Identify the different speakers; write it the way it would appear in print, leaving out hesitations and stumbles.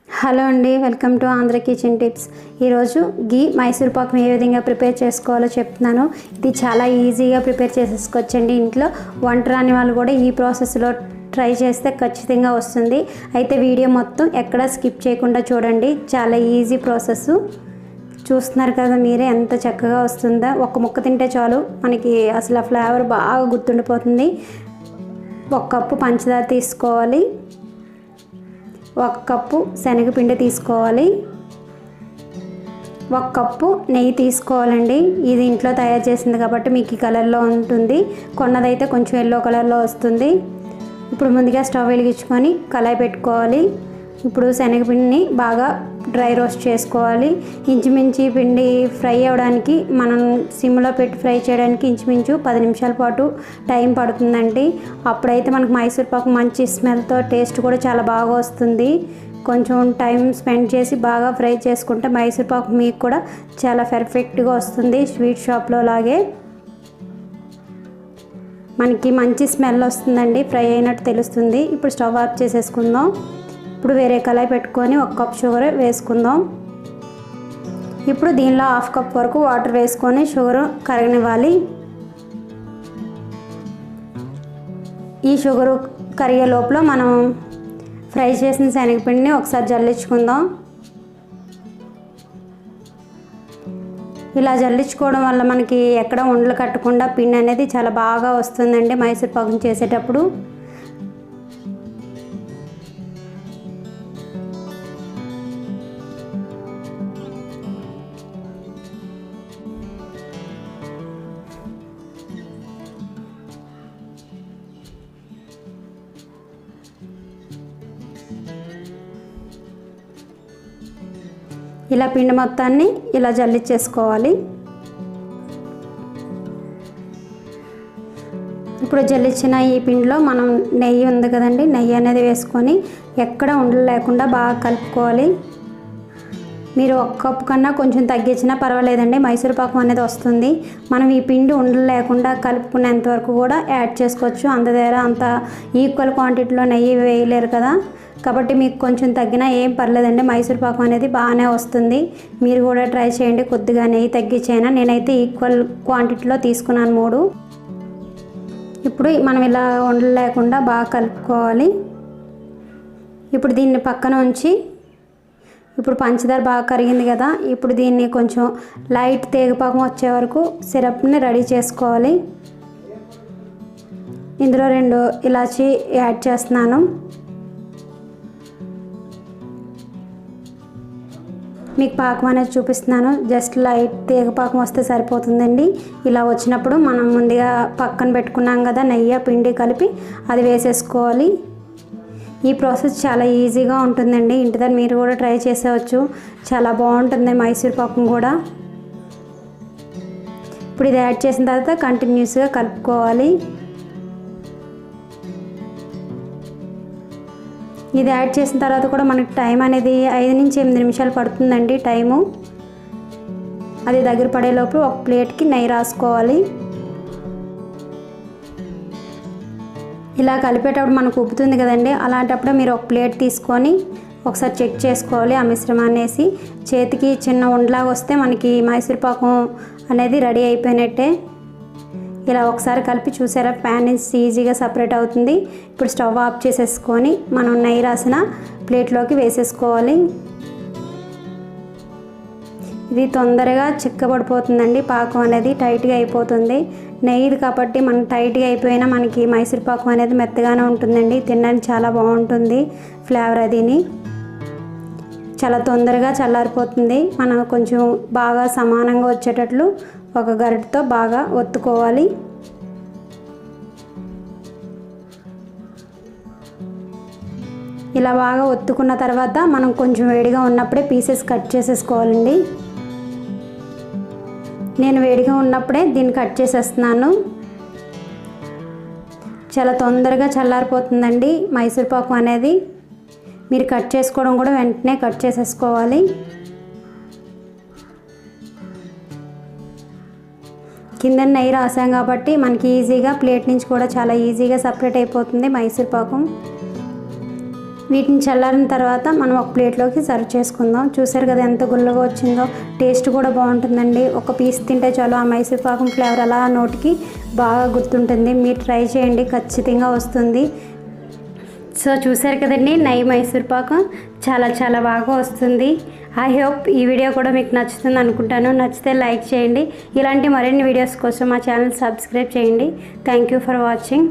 Speaker 1: Hello అండి, welcome to Andhra kitchen tips. ఈరోజు గీ మైసూర్ పాకం ఏ విధంగా ప్రిపేర్ చేసుకోవాలో చెప్తున్నాను. ఇది చాలా ఈజీగా ప్రిపేర్ చేసేసుకోవచ్చండి. ఇంట్లో వంట రాని వాళ్ళు కూడా ఈ ప్రాసెస్లో ట్రై చేస్తే ఖచ్చితంగా వస్తుంది. అయితే వీడియో మొత్తం ఎక్కడా స్కిప్ చేయకుండా చూడండి. చాలా ఈజీ ప్రాసెస్. చూస్తున్నారు కదా మీరే ఎంత చక్కగా వస్తుందో. ఒక్క ముక్క తింటే చాలు మనకి అసలు ఆ ఫ్లేవర్ బాగా గుర్తుండిపోతుంది. 1 కప్పు పంచదార తీసుకోవాలి, 1 కప్పు శనగపిండి తీసుకోవాలి, 1 కప్పు నెయ్యి తీసుకోవాలండి. ఇది ఇంట్లో తయారు చేసింది కాబట్టి మీకు ఈ కలర్లో ఉంటుంది. కొన్నదైతే కొంచెం ఎల్లో కలర్లో వస్తుంది. ఇప్పుడు ముందుగా స్టవ్ వెలిగించుకొని కళాయి పెట్టుకోవాలి. ఇప్పుడు శనగపిండిని బాగా డ్రై రోస్ట్ చేసుకోవాలి. ఇంచుమించు పిండి ఫ్రై అవ్వడానికి మనం సిమ్లో పెట్టి ఫ్రై చేయడానికి ఇంచుమించు 10 నిమిషాల పాటు టైం పడుతుందండి. అప్పుడైతే మనకు మైసూర్ పాకు మంచి స్మెల్తో టేస్ట్ కూడా చాలా బాగా వస్తుంది. కొంచెం టైం స్పెండ్ చేసి బాగా ఫ్రై చేసుకుంటే మైసూర్ పాకు మీకు కూడా చాలా పర్ఫెక్ట్గా వస్తుంది. స్వీట్ షాప్లో లాగే మనకి మంచి స్మెల్ వస్తుందండి. ఫ్రై అయినట్టు తెలుస్తుంది. ఇప్పుడు స్టవ్ ఆఫ్ చేసేసుకుందాం. ఇప్పుడు వేరే కళాయి పెట్టుకొని 1 కప్ షుగర్ వేసుకుందాం. ఇప్పుడు దీనిలో 1/2 కప్ వరకు వాటర్ వేసుకొని షుగర్ కరగనివ్వాలి. ఈ షుగర్ కరిగే లోపల మనం ఫ్రై చేసిన శనగపిండిని ఒకసారి జల్లించుకుందాం. ఇలా జల్లించుకోవడం వల్ల మనకి ఎక్కడ ఉండలు కట్టకుండా పిండి అనేది చాలా బాగా వస్తుందండి మైసూర్ పాకం చేసేటప్పుడు. ఇలా పిండి మొత్తాన్ని ఇలా జల్లించేసుకోవాలి. ఇప్పుడు జల్లించిన ఈ పిండిలో మనం నెయ్యి ఉంది కదండి, నెయ్యి అనేది వేసుకొని ఎక్కడ ఉండలు లేకుండా బాగా కలుపుకోవాలి. మీరు 1 కప్పు కన్నా కొంచెం తగ్గించినా పర్వాలేదండి, మైసూర్ పాకం అనేది వస్తుంది. మనం ఈ పిండి ఉండలు లేకుండా కలుపుకునేంత వరకు కూడా యాడ్ చేసుకోవచ్చు. అంత దగ్గర అంత ఈక్వల్ క్వాంటిటీలో నెయ్యి వేయలేరు కదా, కాబట్టి మీకు కొంచెం తగ్గినా ఏం పర్లేదండి. మైసూర్ పాకం అనేది బాగానే వస్తుంది. మీరు కూడా ట్రై చేయండి. కొద్దిగా నెయ్యి తగ్గించైనా నేనైతే ఈక్వల్ క్వాంటిటీలో తీసుకున్నాను 3. ఇప్పుడు మనం ఇలా ఉండలు లేకుండా బాగా కలుపుకోవాలి. ఇప్పుడు దీన్ని పక్కన ఉంచి ఇప్పుడు పంచదార బాగా కరిగింది కదా, ఇప్పుడు దీన్ని కొంచెం లైట్ తేగపాకం వచ్చే వరకు సిరప్ని రెడీ చేసుకోవాలి. ఇందులో 2 ఇలాచీ యాడ్ చేస్తున్నాను. మీకు పాకం అనేది చూపిస్తున్నాను. జస్ట్ లైట్ తీగపాకం వస్తే సరిపోతుందండి. ఇలా వచ్చినప్పుడు మనం ముందుగా పక్కన పెట్టుకున్నాం కదా నెయ్యి పిండి కలిపి అది వేసేసుకోవాలి. ఈ ప్రాసెస్ చాలా ఈజీగా ఉంటుందండి. ఇంటి దగ్గర మీరు కూడా ట్రై చేసేవచ్చు. చాలా బాగుంటుంది మైసూర్ పాకం కూడా. ఇప్పుడు ఇది యాడ్ చేసిన తర్వాత కంటిన్యూస్గా కలుపుకోవాలి. ఇది యాడ్ చేసిన తర్వాత కూడా మనకి టైం అనేది 5 నుంచి 8 నిమిషాలు పడుతుందండి టైము. అది దగ్గర పడేలోపు ఒక ప్లేట్కి నెయ్యి రాసుకోవాలి. ఇలా కలిపేటప్పుడు మనకు ఉబ్బుతుంది కదండి, అలాంటప్పుడు మీరు ఒక ప్లేట్ తీసుకొని ఒకసారి చెక్ చేసుకోవాలి. ఆ మిశ్రమాన్ని వేసి చేతికి చిన్న ఉండలాగా వస్తే మనకి మైసూర్ పాకం అనేది రెడీ అయిపోయినట్టే. ఇలా ఒకసారి కలిపి చూసారా, ప్యాన్ నుంచి ఈజీగా సపరేట్ అవుతుంది. ఇప్పుడు స్టవ్ ఆఫ్ చేసేసుకొని మనం నెయ్యి రాసిన ప్లేట్లోకి వేసేసుకోవాలి. ఇది తొందరగా చిక్కబడిపోతుందండి. పాకం అనేది టైట్గా అయిపోతుంది. నెయ్యిది కాబట్టి మనం టైట్గా అయిపోయినా మనకి మైసూర్ పాకం అనేది మెత్తగానే ఉంటుందండి. తినడానికి చాలా బాగుంటుంది. ఫ్లేవర్ అదిని చాలా తొందరగా చల్లారిపోతుంది. మనం కొంచెం బాగా సమానంగా వచ్చేటట్లు ఒక గరిటెతో బాగా ఒత్తుకోవాలి. ఇలా బాగా ఒత్తుకున్న తర్వాత మనం కొంచెం వేడిగా ఉన్నప్పుడే పీసెస్ కట్ చేసేసుకోవాలండి. నేను వేడిగా ఉన్నప్పుడే దీన్ని కట్ చేసేస్తున్నాను. చాలా తొందరగా చల్లారిపోతుందండి మైసూర్ పాకం అనేది. మీరు కట్ చేసుకోవడం కూడా వెంటనే కట్ చేసేసుకోవాలి. కింద నెయ్యి రాసాం కాబట్టి మనకి ఈజీగా ప్లేట్ నుంచి కూడా చాలా ఈజీగా సపరేట్ అయిపోతుంది మైసూర్ పాకం. వీటిని చల్లారిన తర్వాత మనం ఒక ప్లేట్లోకి సర్వ్ చేసుకుందాం. చూసారు కదా ఎంత గుల్లగా వచ్చిందో. టేస్ట్ కూడా బాగుంటుందండి. ఒక పీస్ తింటే చాలు ఆ మైసూర్ పాకం ఫ్లేవర్ అలా నోటికి బాగా గుర్తుంటుంది. మీరు ట్రై చేయండి, ఖచ్చితంగా వస్తుంది. సో చూసారు కదండి, నెయ్యి మైసూర్ పాకం చాలా బాగా వస్తుంది. ఐ హోప్ ఈ వీడియో కూడా మీకు నచ్చుతుంది అనుకుంటాను. నచ్చితే లైక్ చేయండి. ఇలాంటి మరిన్ని వీడియోస్ కోసం మా ఛానల్ సబ్స్క్రైబ్ చేయండి. Thank you for watching.